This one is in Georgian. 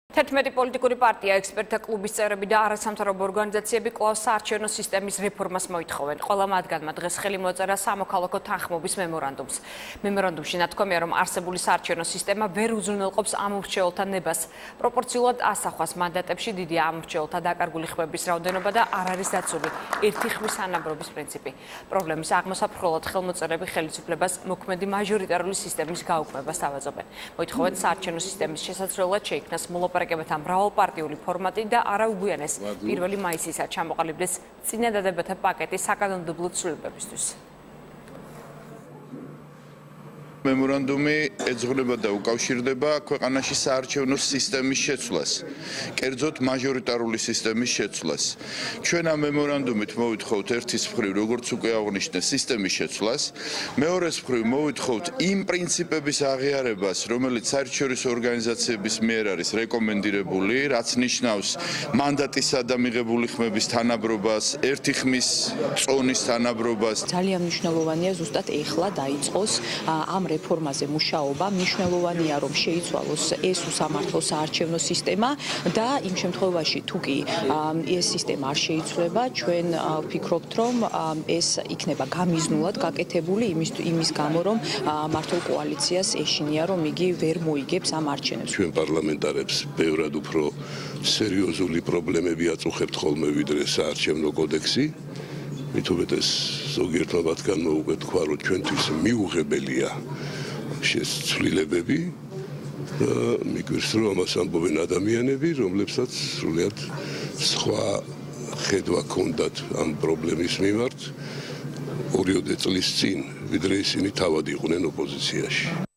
11 პოლიტიკური პარტია, ექსპერტთა კლუბის წევრები და არასამთავრობო ორგანიზაციები კვლავ საარჩევნო სისტემის რეფორმას მოითხოვენ. ყველა მათგანმა დღეს ხელი მოაწერა სამოქალაქო თანხმობის მემორანდუმს. მემორანდუმში ნათქვამია, რომ არსებული საარჩევნო სისტემა ვერ უზრუნველყოფს ამორჩეულთა ნებას. პროპორციულად ასახვას მანდატებში დიდია ამორჩეულთა დაკარგული ხმების რაოდენობა და არ არის დაცული ერთი ხმის ანაბრობის პრინციპი. პრობლემის აღმოსაფრთხებლად ხელმოწერები ხელისუფლებას მოქმედი მაჟორიტარული სისტემის გაუქმებას თავაზობენ. მოითხოვენ საარჩევნო სისტემის შესაძლებლად შეიქმნას მოლაპარაკებათა მრავალპარტიული ფორმატი და არაუგვიანეს 1 მაისისად ჩამოყალიბდეს წინადადებათა პაკეტი საკანონმდებლო ცვლილებებისთვის. მემორანდუმი ეძღვნება და უკავშირდება ქვეყანაში საარჩევნო სისტემის შეცვლას, კერძოდ მაჟორიტარული სისტემის შეცვლას. ჩვენ ამ მემორანდუმით მოვითხოვთ ერთის მხრივ, როგორც უკვე აღნიშნე, სისტემის შეცვლას, მეორეს მხრივ მოვითხოვთ იმ პრინციპების აღიარებას, რომელიც საერთაშორისო ორგანიზაციების მიერ არის რეკომენდირებული, რაც ნიშნავს მანდატისა და მიღებული ხმების თანაბრობას, ერთი ხმის წონის თანაბრობას. ძალიან მნიშვნელოვანია ზუსტად ეხლა დაიწყოს ამ რეფორმაზე მუშაობა. მნიშვნელოვანია, რომ შეიცვალოს ეს უსამართლო საარჩევნო სისტემა და იმ შემთხვევაში, თუ კი ეს სისტემა არ შეიცვლება, ჩვენ ვფიქრობთ, რომ ეს იქნება გამიზნულად გაკეთებული იმის გამო, რომ მართლ კოალიციას ეშინია, რომ იგი ვერ მოიგებს ამ არჩევნებს. ჩვენ პარლამენტარებს ბევრად უფრო სერიოზული პრობლემები აწუხებთ ხოლმე ვიდრე საარჩევნო კოდექსი. მithumetes ზოგიერთმა მათგანმა უკვე თქვა, რომ ჩვენთვის მიუღებელია შესცვლილებები და მიგვირს, რომ ამას ამბობენ ადამიანები, რომლებსაც სრულიად სხვა ხედვა ჰქონდათ ამ პრობლემის მიმართ 2 წლის წინ, ვიდრე ისინი თავად იყვნენ ოპოზიციაში.